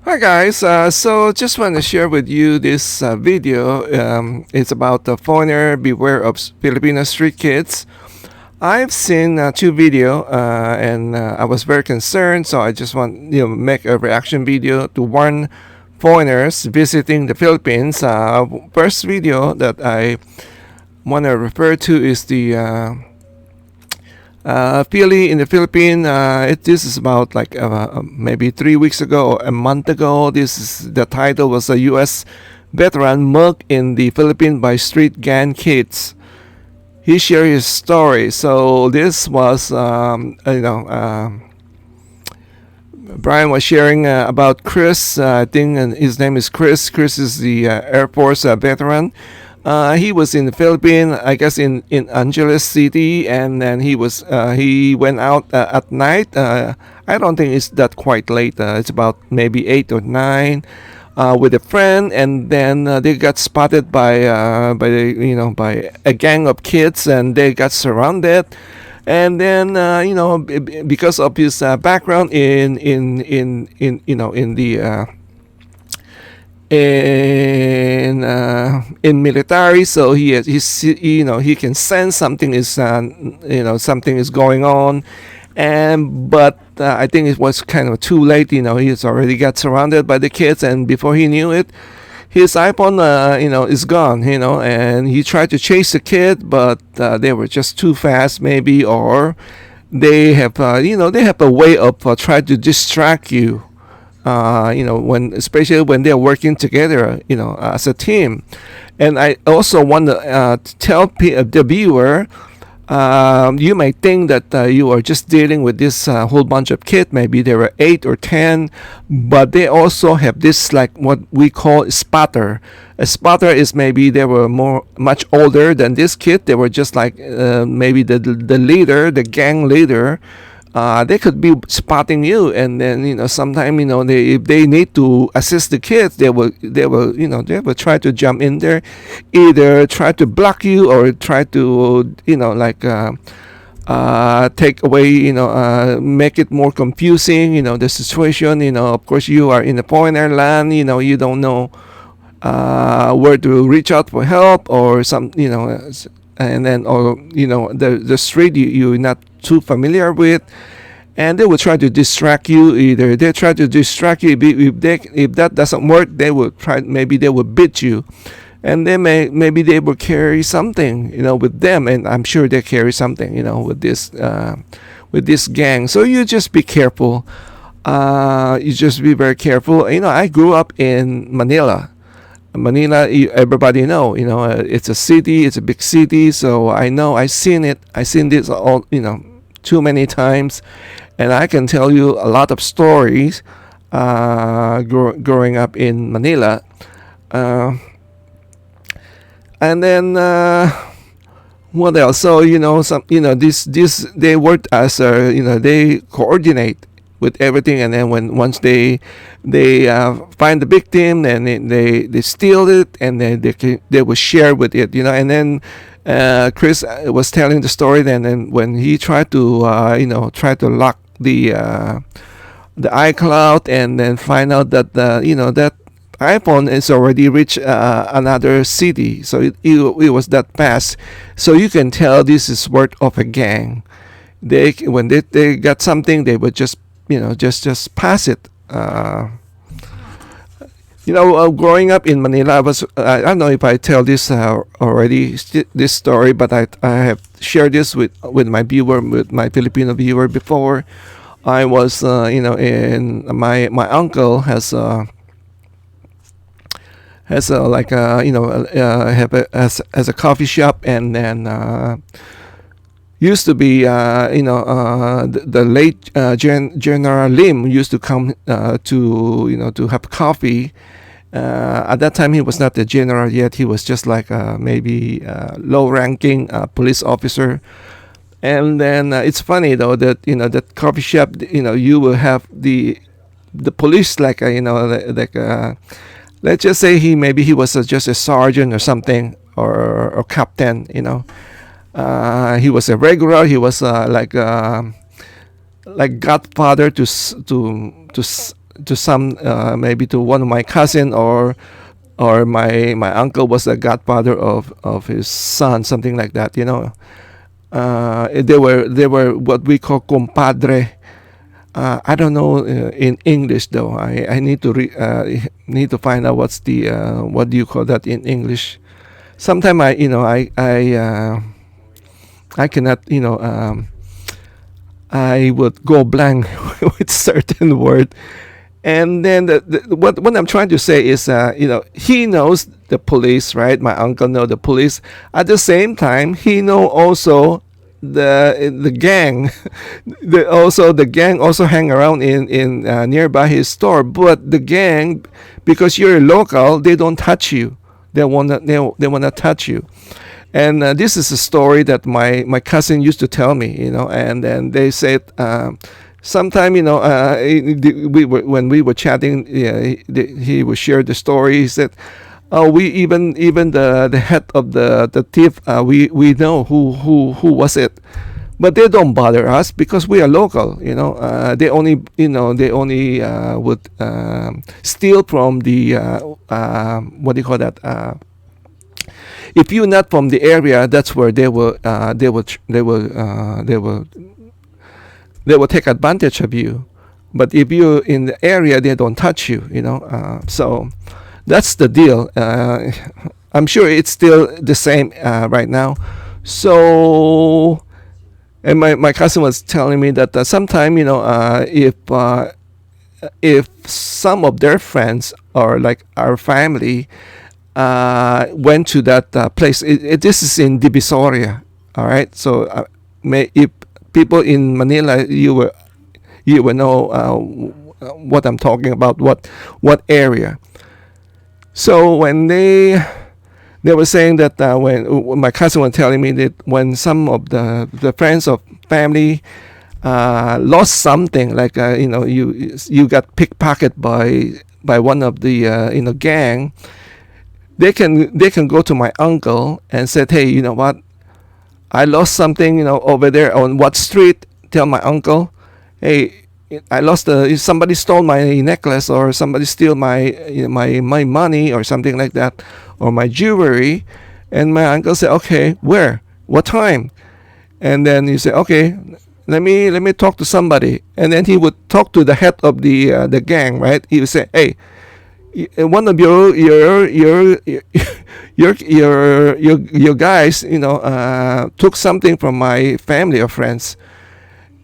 Hi guys, so just want to share with you this video. It's about the foreigner beware of Filipino street kids. I've seen two video and I was very concerned, so I just want make a reaction video to warn foreigners visiting the Philippines. First video that I want to refer to is the Philly in the Philippines. This is about like maybe 3 weeks ago or a month ago. This is the title was a U.S. veteran mugged in the Philippines by street gang kids. He shared his story. So this was Brian was sharing about Chris. I think his name is Chris. Chris is the Air Force veteran. He was in the Philippines, I guess in Angeles City, and then he went out at night. I don't think it's that quite late. It's about maybe 8 or 9, with a friend, and then they got spotted by a gang of kids, and they got surrounded. And then because of his background in the in military, so he can sense something is going on, and but I think it was kind of too late. He's already got surrounded by the kids, and before he knew it, his iPhone is gone. And he tried to chase the kid, but they were just too fast, maybe, or they have they have a way of trying to distract you, when especially when they're working together, as a team. And I also want to tell the viewer, you may think that you are just dealing with this whole bunch of kids. Maybe there were 8 or 10, but they also have this like what we call a spotter. A spotter is maybe they were much older than this kid. They were just like maybe the leader, the gang leader. They could be spotting you, and then sometimes if they need to assist the kids, they will try to jump in there, either try to block you or try to take away, make it more confusing, the situation. Of course, you are in a foreigner land, you don't know where to reach out for help or and then, or the street you're not too familiar with, and they will try to distract you. Either they try to distract you, if that doesn't work, they will try, maybe they will beat you, and maybe they will carry something with them, and I'm sure they carry something with this gang. So you just be careful. You just be very careful. I grew up in Manila. Manila, everybody know, it's a city, it's a big city, so I know, I seen it, I seen this all, too many times, and I can tell you a lot of stories growing up in Manila. And then what else? So this they worked as they coordinate with everything, and then once they find the victim, then they steal it, and then they will share with it, and then Chris was telling the story then, and when he tried to lock the iCloud, and then find out that that iPhone is already reached another city, so it was that fast. So you can tell this is work of a gang. When they got something, they would just just pass it. Growing up in Manila, I don't know if I tell this already, this story, but I have shared this with my Filipino viewer before. I was in my uncle has a like a have a has a coffee shop, and then used to be the late General Lim used to come to have coffee. At that time, he was not the general yet. He was just like maybe low-ranking police officer. And then it's funny though that that coffee shop, you will have the police, like let's just say he was just a sergeant or something, or captain. He was a regular. He was like godfather to to some maybe to one of my cousin, or my uncle was the godfather of his son, something like that. They were what we call compadre. I don't know in English though. I need to find out what's the what do you call that in English. Sometimes I cannot I would go blank with certain word. And then what I'm trying to say is, he knows the police, right? My uncle know the police. At the same time, he know also the gang. The gang also hang around in nearby his store. But the gang, because you're a local, they don't touch you. They wanna touch you. And this is a story that my cousin used to tell me, and then they said, sometime, when we were chatting, he would share the story. He said, "Oh, we even the head of the thief, we know who was it, but they don't bother us because we are local. They only would steal from the what do you call that? If you're not from the area, that's where they will take advantage of you. But if you're in the area, they don't touch you. So that's the deal. I'm sure it's still the same right now. So, and my cousin was telling me that sometime, if some of their friends or like our family went to that place, this is in Divisoria. All right. So if people in Manila, you will know what I'm talking about, what area. So when they were saying that when my cousin was telling me that when some of the friends of family lost something, like you got pickpocketed by one of the gang, they can go to my uncle and said, hey, you know what, I lost something, over there on what street. Tell my uncle, hey, I lost somebody stole my necklace, or somebody steal my money or something like that, or my jewelry. And my uncle said, okay, where, what time? And then he said, okay, let me talk to somebody. And then he would talk to the head of the gang, right? He would say, hey, one of your guys, took something from my family or friends.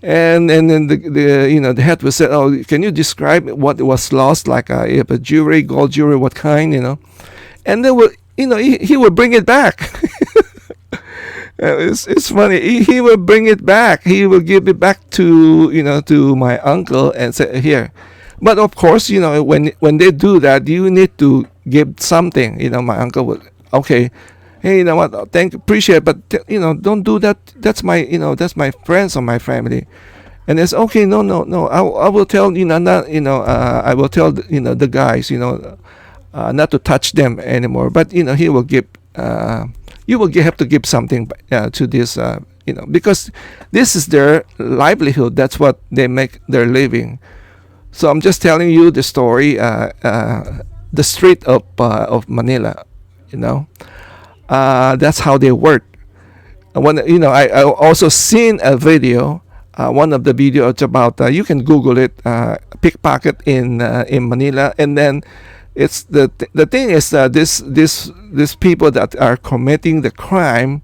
And then the head would say, oh, can you describe what was lost, like if a jewelry, gold jewelry, what kind, and they will, he will bring it back. It's funny. He will bring it back. He will give it back to my uncle and say, here. But of course, when they do that, you need to give something. My uncle would, okay, hey, you know what? Appreciate, but don't do that. That's my friends or my family. And it's okay. No. I will tell I will tell the guys not to touch them anymore. But he will give. You will have to give something to this. Because this is their livelihood. That's what they make their living. So I'm just telling you the story, the street of Manila. That's how they work. When I also seen a video. One of the videos about you can Google it, pickpocket in Manila, and then it's the thing is this people that are committing the crime.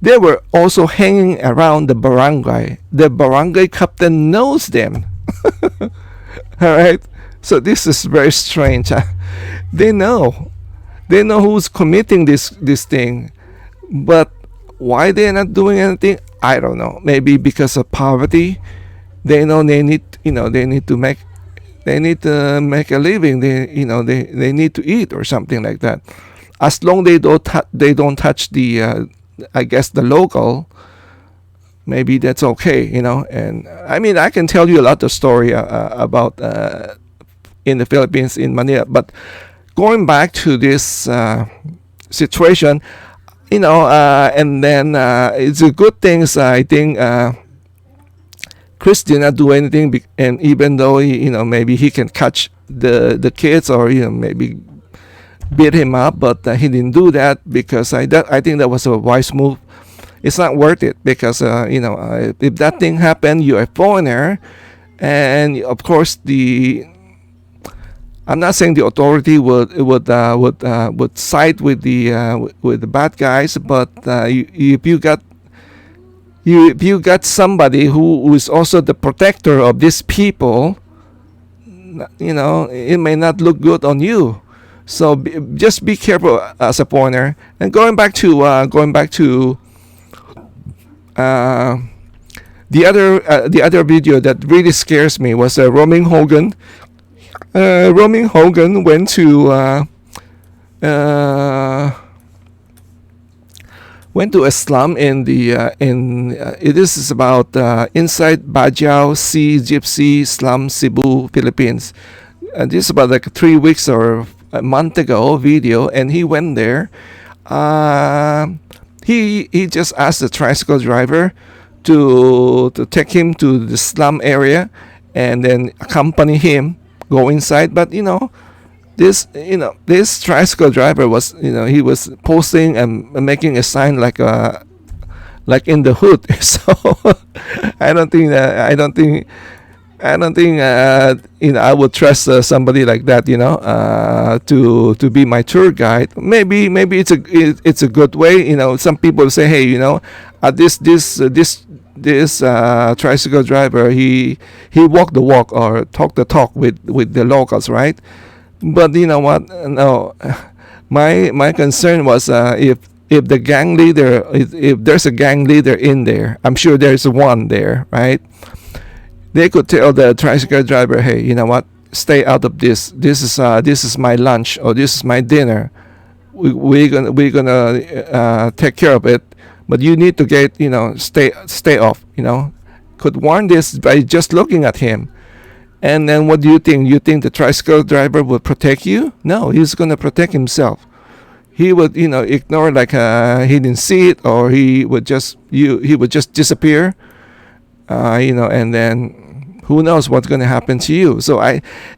They were also hanging around the barangay. The barangay captain knows them. All right, so this is very strange. They know who's committing this thing, but why they're not doing anything, I don't know. Maybe because of poverty. They know they need to make a living. They need to eat or something like that. As long they don't touch the I guess the local, maybe that's okay, And I mean, I can tell you a lot of story about in the Philippines, in Manila. But going back to this situation, and then it's a good things. I think Chris did not do anything, and even though maybe he can catch the kids, or maybe beat him up, but he didn't do that, because I think that was a wise move. It's not worth it, because if that thing happened, you're a foreigner, and of course the I'm not saying the authority would side with the bad guys, but if you got somebody who is also the protector of these people, it may not look good on you. So just be careful as a foreigner. And going back to the other video that really scares me was Roaming Hogan. Roaming Hogan went to a slum in it is about inside Bajau Sea Gypsy slum, Cebu, Philippines. This is about like 3 weeks or a month ago video, and he went there. He just asked the tricycle driver to take him to the slum area, and then accompany him go inside. But this tricycle driver was he was posting and making a sign like in the hood. So I don't think I would trust somebody like that, to be my tour guide. Maybe it's a good way. Some people say, hey, this tricycle driver, he walked the walk or talked the talk with the locals, right? But you know what? No, my concern was if the gang leader, if there's a gang leader in there, I'm sure there's one there, right? They could tell the tricycle driver, hey, you know what? Stay out of this. This is my lunch, or this is my dinner. We're gonna take care of it, but you need to get stay off. Could warn this by just looking at him. And then what do you think? You think the tricycle driver will protect you? No, he's gonna protect himself. He would ignore, like he didn't see it, or he would just disappear. And then who knows what's going to happen to you. So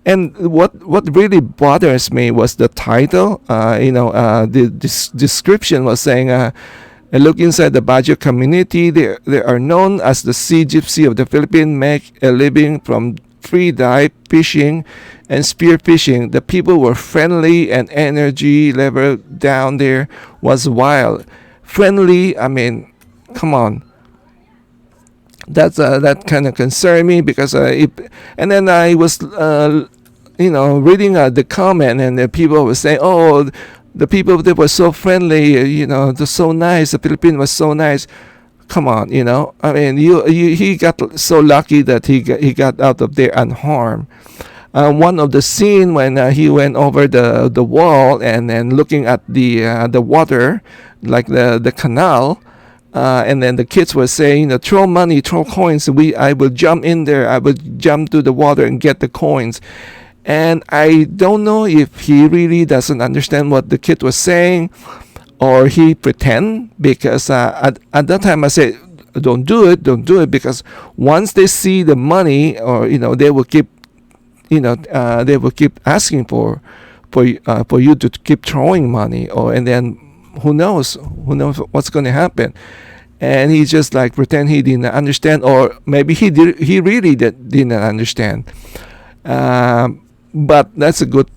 what really bothers me was the title. The description was saying, look inside the Baguio community. They are known as the Sea Gypsy of the Philippines, make a living from free dive fishing and spear fishing. The people were friendly, and energy level down there was wild. Friendly, I mean, come on. That kind of concerned me, because and then I was reading the comment, and the people were saying, oh, the people that were so friendly, they're so nice, the Philippines was so nice. Come on, I mean, he got so lucky that he got out of there unharmed. One of the scene when he went over the wall and then looking at the water, like the canal. And then the kids were saying, throw money, throw coins. I will jump in there. I will jump to the water and get the coins. And I don't know if he really doesn't understand what the kid was saying, or he pretend. Because at that time I said, don't do it, because once they see the money, or they will keep, they will keep asking for you to keep throwing money, and then who knows what's going to happen. And he just like pretend he didn't understand, or maybe he really didn't understand. But that's a good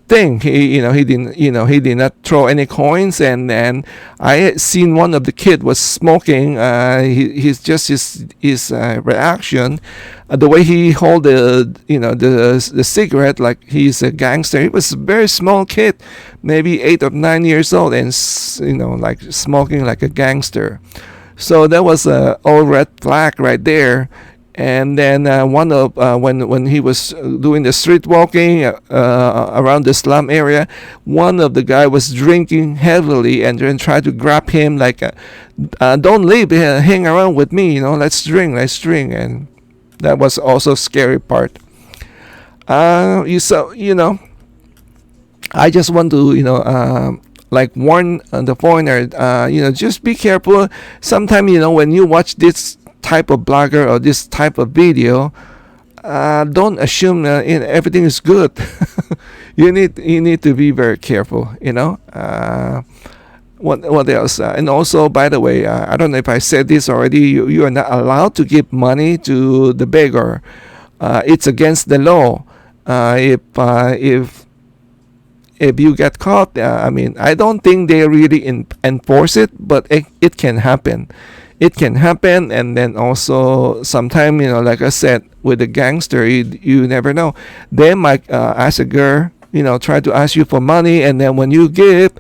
thing. He did not throw any coins. And then I seen one of the kid was smoking. His reaction, the way he hold the cigarette, like he's a gangster. He was a very small kid, maybe 8 or 9 years old, and like smoking like a gangster. So that was a all red flag right there. And then when he was doing the street walking around the slum area, one of the guy was drinking heavily, and then tried to grab him like, don't leave, hang around with me, let's drink, and that was also scary part. I just want to like warn the foreigner, just be careful. Sometimes when you watch this type of blogger or this type of video, don't assume everything is good. You need to be very careful. What else? And also, by the way, I don't know if I said this already. You are not allowed to give money to the beggar. It's against the law. If you get caught, I don't think they really enforce it, but it can happen. It can happen, and then also sometime, like I said, with the gangster, you never know. They might ask a girl, try to ask you for money, and then when you give,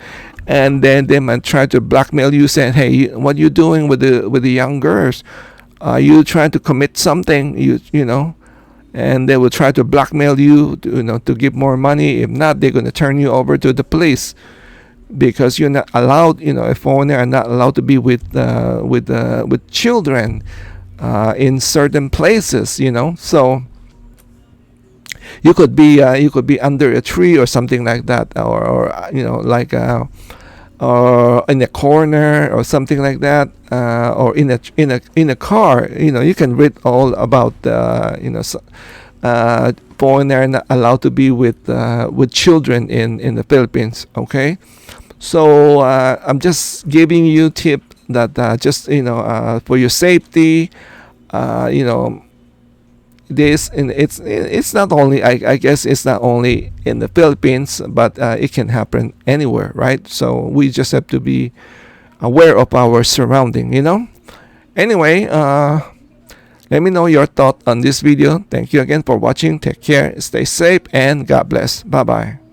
and then they might try to blackmail you, saying, "Hey, what you doing with the young girls? Are you trying to commit something? And they will try to blackmail you, to give more money. If not, they're going to turn you over to the police, because you're not allowed. A foreigner are not allowed to be with children in certain places. So you could be under a tree or something like that, or like or in a corner or something like that, or in a car. You can read all about foreigner not allowed to be with children in the Philippines. Okay, so I'm just giving you tip that just for your safety. This, and it's not only, I guess it's not only in the Philippines, but it can happen anywhere, right? So we just have to be aware of our surrounding. Anyway, let me know your thought on this video. Thank you again for watching. Take care, stay safe, and God bless. Bye bye.